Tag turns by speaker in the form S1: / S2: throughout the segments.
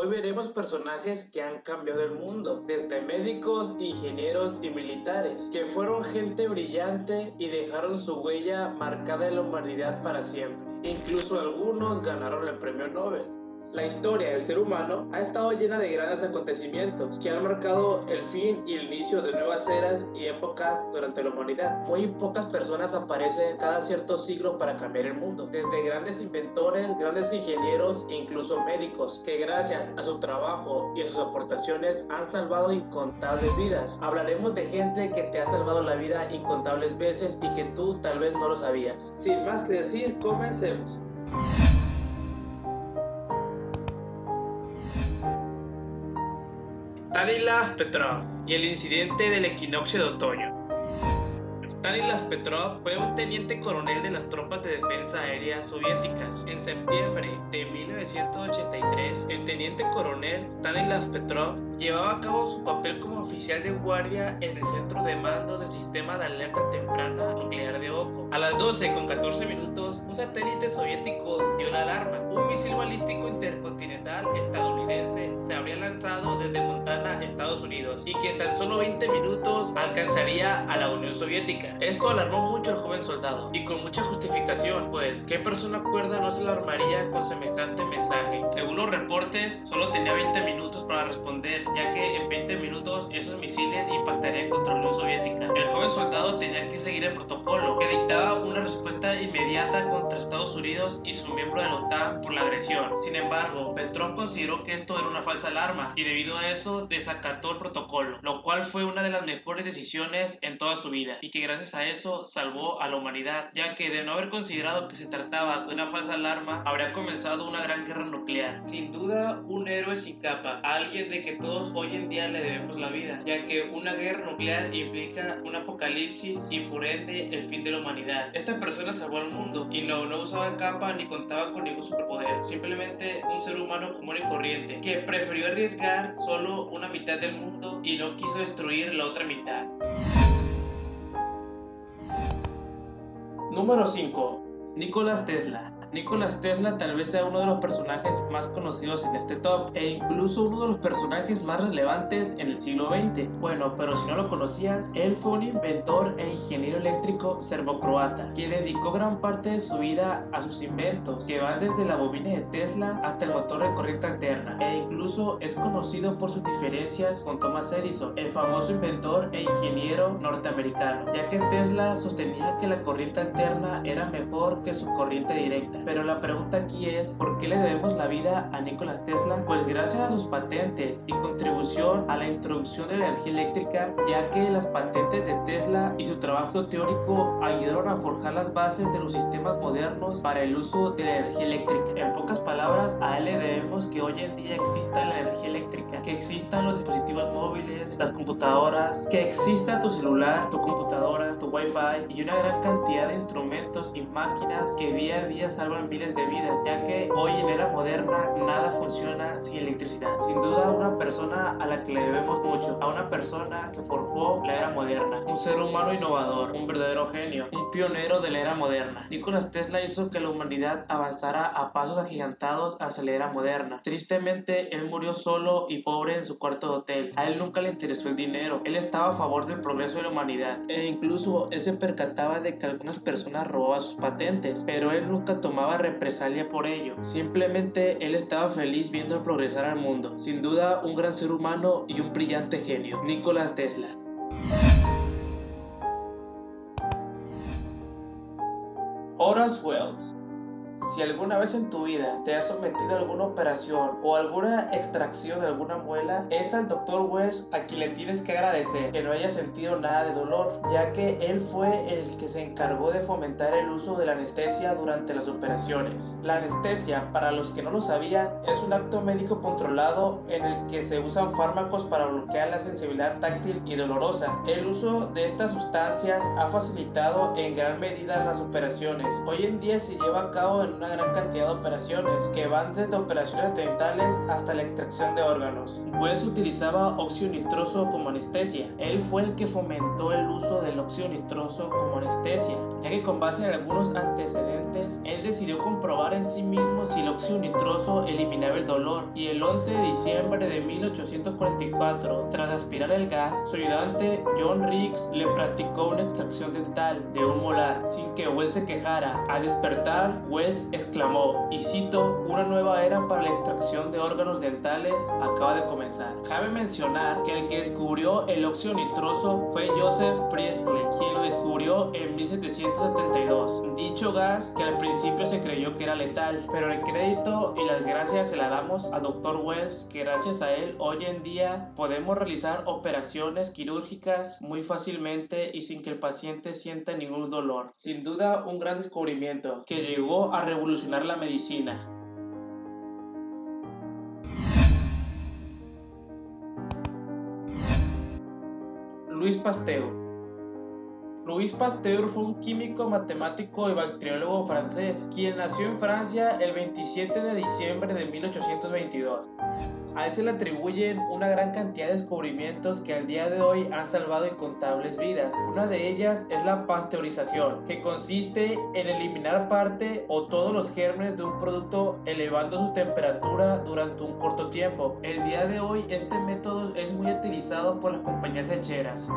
S1: Hoy veremos personajes que han cambiado el mundo, desde médicos, ingenieros y militares, que fueron gente brillante y dejaron su huella marcada en la humanidad para siempre. Incluso algunos ganaron el premio Nobel. La historia del ser humano ha estado llena de grandes acontecimientos que han marcado el fin y el inicio de nuevas eras y épocas durante la humanidad. Muy pocas personas aparecen cada cierto siglo para cambiar el mundo, desde grandes inventores, grandes ingenieros e incluso médicos, que gracias a su trabajo y a sus aportaciones han salvado incontables vidas. Hablaremos de gente que te ha salvado la vida incontables veces y que tú tal vez no lo sabías. Sin más que decir, comencemos. Stanislav Petrov y el incidente del equinoccio de otoño. Stanislav Petrov fue un teniente coronel de las tropas de defensa aérea soviéticas. En septiembre de 1983, el teniente coronel Stanislav Petrov llevaba a cabo su papel como oficial de guardia en el centro de mando del sistema de alerta temprana nuclear de Oko. A las 12:14 un satélite soviético dio la alarma. Un misil balístico intercontinental estadounidense se habría lanzado desde Montana, Estados Unidos, y que en tan solo 20 minutos alcanzaría a la Unión Soviética. Esto alarmó mucho al joven soldado, y con mucha justificación, pues ¿qué persona cuerda no se alarmaría con semejante mensaje? Según los reportes, solo tenía 20 minutos para responder, ya que en 20 minutos esos misiles impactarían contra la Unión Soviética. El joven soldado tenía que seguir el protocolo, que dictaba una respuesta inmediata contra Estados Unidos y su miembro de la OTAN por la agresión. Sin embargo, Petrov consideró que esto era una falsa alarma, y debido a eso desacató el protocolo, lo cual fue una de las mejores decisiones en toda su vida, y que gracias a eso salvó a la humanidad, ya que de no haber considerado que se trataba de una falsa alarma, habría comenzado una gran guerra nuclear. Sin duda, un héroe sin capa, alguien de que todos hoy en día le debemos la vida, ya que una guerra nuclear implica un apocalipsis y por ende el fin de la humanidad. Esta persona salvó al mundo y no usaba capa ni contaba con ningún superpoder, simplemente un ser humano común y corriente que prefirió arriesgar solo una mitad del mundo y no quiso destruir la otra mitad. Número 5. Nikola Tesla. Nikola Tesla tal vez sea uno de los personajes más conocidos en este top e incluso uno de los personajes más relevantes en el siglo XX. Bueno, pero si no lo conocías, él fue un inventor e ingeniero eléctrico serbocroata que dedicó gran parte de su vida a sus inventos, que van desde la bobina de Tesla hasta el motor de corriente alterna, e incluso es conocido por sus diferencias con Thomas Edison, el famoso inventor e ingeniero norteamericano, ya que Tesla sostenía que la corriente alterna era mejor que su corriente directa. Pero la pregunta aquí es, ¿por qué le debemos la vida a Nikola Tesla? Pues gracias a sus patentes y contribución a la introducción de la energía eléctrica, ya que las patentes de Tesla y su trabajo teórico ayudaron a forjar las bases de los sistemas modernos para el uso de la energía eléctrica. En pocas palabras, a él le debemos que hoy en día exista la energía eléctrica, que existan los dispositivos móviles, las computadoras, que exista tu celular, tu computadora, tu Wi-Fi y una gran cantidad de instrumentos y máquinas que día a día salvan miles de vidas, ya que hoy en era moderna nada funciona sin electricidad. Sin duda, una persona a la que le debemos mucho, a una persona que forjó la era moderna, un ser humano innovador, un verdadero genio, un pionero de la era moderna. Nikola Tesla hizo que la humanidad avanzara a pasos agigantados hacia la era moderna. Tristemente, él murió solo y pobre en su cuarto de hotel. A él nunca le interesó el dinero, él estaba a favor del progreso de la humanidad, e incluso él se percataba de que algunas personas robaban sus patentes, pero él nunca tomaba represalia por ello. Simplemente él estaba feliz viendo progresar al mundo. Sin duda, un gran ser humano y un brillante genio, Nikola Tesla. Horace Wells. Si alguna vez en tu vida te has sometido a alguna operación o alguna extracción de alguna muela, es al Dr. Wells a quien le tienes que agradecer que no haya sentido nada de dolor, ya que él fue el que se encargó de fomentar el uso de la anestesia durante las operaciones. La anestesia, para los que no lo sabían, es un acto médico controlado en el que se usan fármacos para bloquear la sensibilidad táctil y dolorosa. El uso de estas sustancias ha facilitado en gran medida las operaciones. Hoy en día se lleva a cabo en una una gran cantidad de operaciones, que van desde operaciones dentales hasta la extracción de órganos. Wells utilizaba óxido nitroso como anestesia. Él fue el que fomentó el uso del óxido nitroso como anestesia, ya que con base en algunos antecedentes, él decidió comprobar en sí mismo si el óxido nitroso eliminaba el dolor, y el 11 de diciembre de 1844, tras aspirar el gas, su ayudante John Riggs le practicó una extracción dental de un molar sin que Wells se quejara. Al despertar, Wells exclamó, y cito, una nueva era para la extracción de órganos dentales acaba de comenzar. Cabe mencionar que el que descubrió el óxido nitroso fue Joseph Priestley, quien lo descubrió en 1772. Dicho gas, que al principio se creyó que era letal, pero el crédito y las gracias se la damos al Dr. Wells, que gracias a él hoy en día podemos realizar operaciones quirúrgicas muy fácilmente y sin que el paciente sienta ningún dolor. Sin duda, un gran descubrimiento que llegó a revolucionar la medicina. Louis Pasteur. Louis Pasteur fue un químico, matemático y bacteriólogo francés, quien nació en Francia el 27 de diciembre de 1822. A él se le atribuyen una gran cantidad de descubrimientos que al día de hoy han salvado incontables vidas. Una de ellas es la pasteurización, que consiste en eliminar parte o todos los gérmenes de un producto elevando su temperatura durante un corto tiempo. El día de hoy este método es muy utilizado por las compañías lecheras.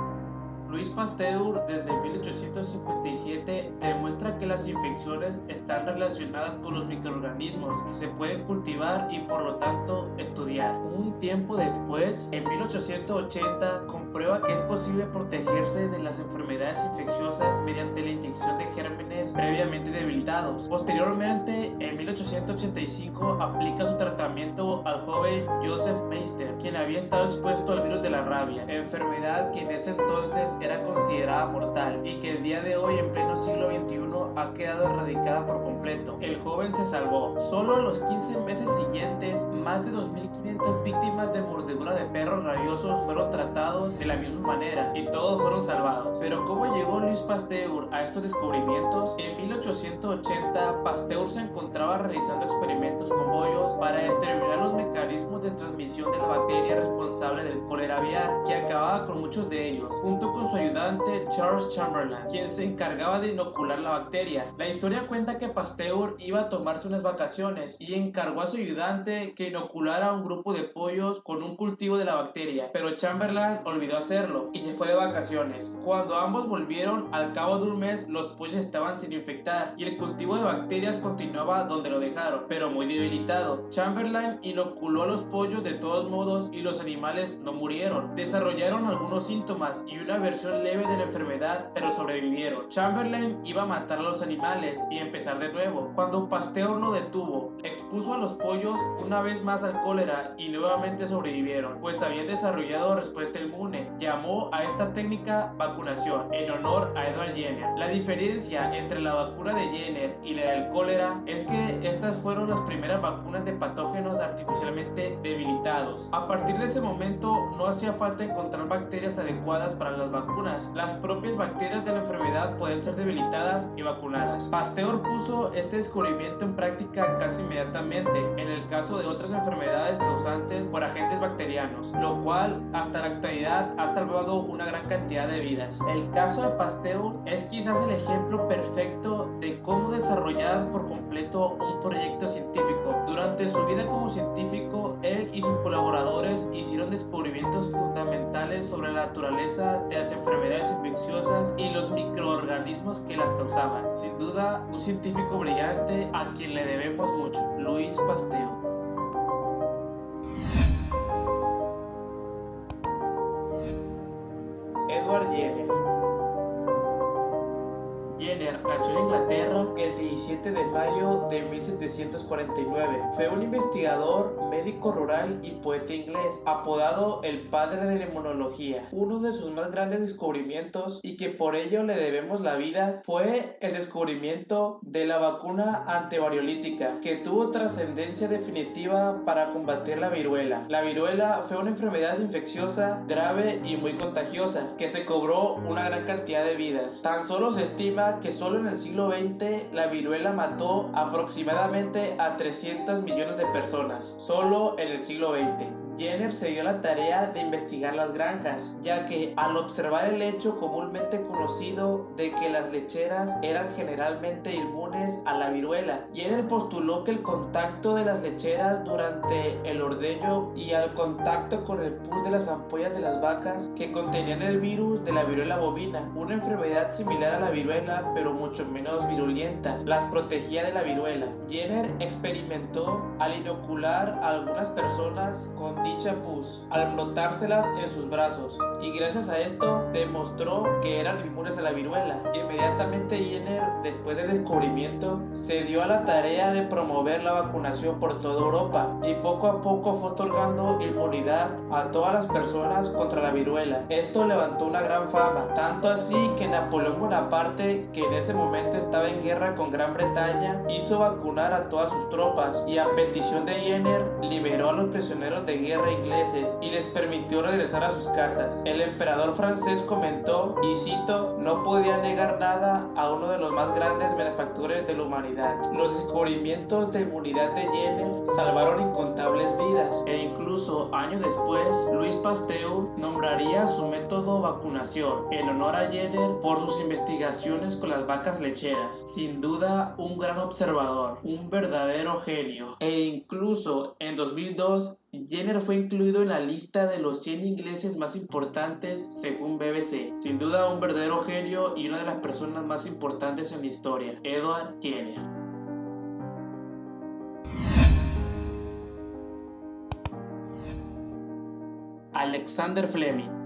S1: Louis Pasteur desde 1857 demuestra que las infecciones están relacionadas con los microorganismos que se pueden cultivar y por lo tanto estudiar. Un tiempo después, en 1880, comprueba que es posible protegerse de las enfermedades infecciosas mediante la inyección de gérmenes previamente debilitados. Posteriormente, en 1885, aplica su tratamiento al joven Joseph Meister, quien había estado expuesto al virus de la rabia, enfermedad que en ese entonces era considerada mortal y que el día de hoy, en pleno siglo XXI, ha quedado erradicada por completo. El joven se salvó. Solo a los 15 meses siguientes, más de 2.500 víctimas de mordedura de perros rabiosos fueron tratados de la misma manera y todos fueron salvados. Pero ¿cómo llegó Louis Pasteur a estos descubrimientos? En 1880, Pasteur se encontraba realizando experimentos con bollos para determinar los mecanismos de transmisión de la bacteria responsable del cólera aviar, que acababa con muchos de ellos, junto con su ayudante Charles Chamberlain, quien se encargaba de inocular la bacteria. La historia cuenta que Pasteur iba a tomarse unas vacaciones y encargó a su ayudante que inoculara a un grupo de pollos con un cultivo de la bacteria, pero Chamberlain olvidó hacerlo y se fue de vacaciones. Cuando ambos volvieron, al cabo de un mes, los pollos estaban sin infectar y el cultivo de bacterias continuaba donde lo dejaron, pero muy debilitado. Chamberlain inoculó a los pollos de todos modos y los animales no murieron. Desarrollaron algunos síntomas y una versión leve de la enfermedad, pero sobrevivieron. Chamberlain iba a matar a los animales y empezar de nuevo. Cuando Pasteur lo detuvo, expuso a los pollos una vez más al cólera y nuevamente sobrevivieron, pues habían desarrollado respuesta inmune. Llamó a esta técnica vacunación en honor a Edward Jenner. La diferencia entre la vacuna de Jenner y la del cólera es que estas fueron las primeras vacunas de patógenos artificialmente debilitados. A partir de ese momento no hacía falta encontrar bacterias adecuadas para las vacunas. Las propias bacterias de la enfermedad pueden ser debilitadas y vacunadas. Pasteur puso este descubrimiento en práctica casi inmediatamente en el caso de otras enfermedades causantes por agentes bacterianos, lo cual hasta la actualidad ha salvado una gran cantidad de vidas. El caso de Pasteur es quizás el ejemplo perfecto de cómo desarrollar por completo un proyecto científico. Durante su vida como científico, él y sus colaboradores hicieron descubrimientos fundamentales sobre la naturaleza de las enfermedades infecciosas y los microorganismos que las causaban. Sin duda, un científico brillante a quien le debemos mucho, Louis Pasteur. Edward Jenner. Jenner nació en Inglaterra el 17 de mayo de 1749. Fue un investigador, médico rural y poeta inglés, apodado el padre de la inmunología. Uno de sus más grandes descubrimientos, y que por ello le debemos la vida, fue el descubrimiento de la vacuna antivariolítica, que tuvo trascendencia definitiva para combatir la viruela. La viruela fue una enfermedad infecciosa, grave y muy contagiosa, que se cobró una gran cantidad de vidas. Tan solo se estima que que solo en el siglo XX la viruela mató aproximadamente a 300 millones de personas, solo en el siglo XX. Jenner se dio la tarea de investigar las granjas, ya que al observar el hecho comúnmente conocido de que las lecheras eran generalmente inmunes a la viruela, Jenner postuló que el contacto de las lecheras durante el ordeño y al contacto con el pus de las ampollas de las vacas que contenían el virus de la viruela bovina, una enfermedad similar a la viruela pero mucho menos virulenta, las protegía de la viruela. Jenner experimentó al inocular a algunas personas con dicha pus al frotárselas en sus brazos, y gracias a esto demostró que eran inmunes a la viruela. Inmediatamente Jenner, después del descubrimiento, se dio a la tarea de promover la vacunación por toda Europa y poco a poco fue otorgando inmunidad a todas las personas contra la viruela. Esto levantó una gran fama, tanto así que Napoleón Bonaparte, que en ese momento estaba en guerra con Gran Bretaña, hizo vacunar a todas sus tropas y a petición de Jenner liberó a los prisioneros de guerra ingleses y les permitió regresar a sus casas. El emperador francés comentó, y cito: "No podía negar nada a uno de los más grandes benefactores de la humanidad". Los descubrimientos de inmunidad de Jenner salvaron incontables vidas, e incluso años después Louis Pasteur nombraría su método vacunación en honor a Jenner por sus investigaciones con las vacas lecheras. Sin duda, un gran observador, un verdadero genio, e incluso en 2002 Jenner fue incluido en la lista de los 100 ingleses más importantes según BBC. Sin duda un verdadero genio y una de las personas más importantes en la historia, Edward Jenner. Alexander Fleming.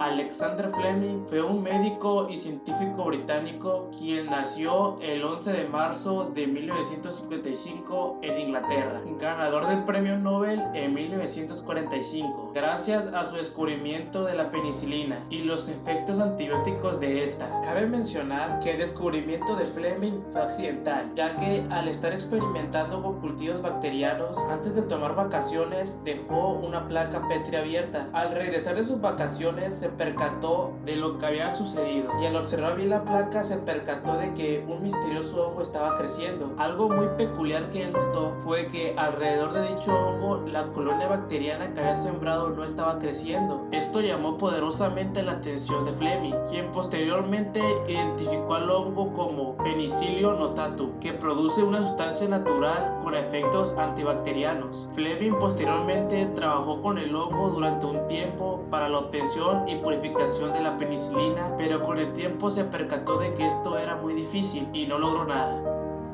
S1: Alexander Fleming fue un médico y científico británico quien nació el 11 de marzo de 1955 en Inglaterra, ganador del premio Nobel en 1945, gracias a su descubrimiento de la penicilina y los efectos antibióticos de esta. Cabe mencionar que el descubrimiento de Fleming fue accidental, ya que al estar experimentando con cultivos bacterianos, antes de tomar vacaciones dejó una placa Petri abierta. Al regresar de sus vacaciones se percató de lo que había sucedido, y al observar bien la placa se percató de que un misterioso hongo estaba creciendo. Algo muy peculiar que él notó fue que alrededor de dicho hongo la colonia bacteriana que había sembrado no estaba creciendo. Esto llamó poderosamente la atención de Fleming, quien posteriormente identificó al hongo como Penicillium notatum, que produce una sustancia natural con efectos antibacterianos. Fleming posteriormente trabajó con el hongo durante un tiempo para la obtención y purificación de la penicilina, pero con el tiempo se percató de que esto era muy difícil y no logró nada.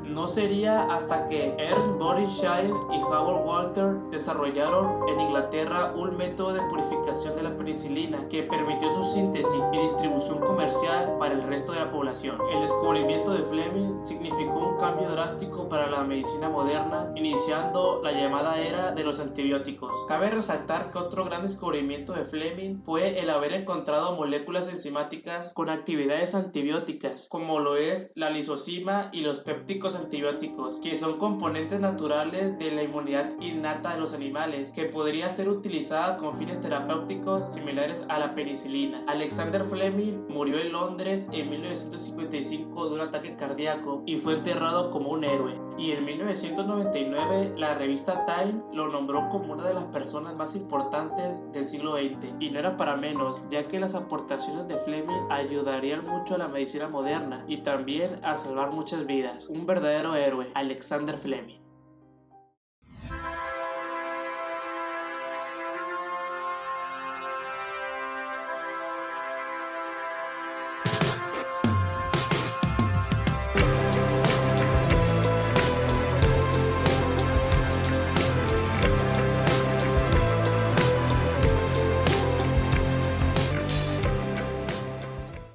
S1: No sería hasta que Ernst Boris Scheil y Howard Walter desarrollaron en Inglaterra un método de purificación de la penicilina que permitió su síntesis y distribución comercial para el resto de la población. El descubrimiento de Fleming significó un cambio drástico para la medicina moderna, iniciando la llamada era de los antibióticos. Cabe resaltar que otro gran descubrimiento de Fleming fue el haber encontrado moléculas enzimáticas con actividades antibióticas, como lo es la lisozima y los pépticos antibióticos, que son componentes naturales de la inmunidad innata de los animales, que podría ser utilizada con fines terapéuticos similares a la penicilina. Alexander Fleming murió en Londres en 1955 de un ataque cardíaco y fue enterrado como un héroe. Y en 1999 la revista Time lo nombró como una de las personas más importantes del siglo XX, y no era para menos, ya que las aportaciones de Fleming ayudarían mucho a la medicina moderna y también a salvar muchas vidas. Un verdadero héroe, Alexander Fleming.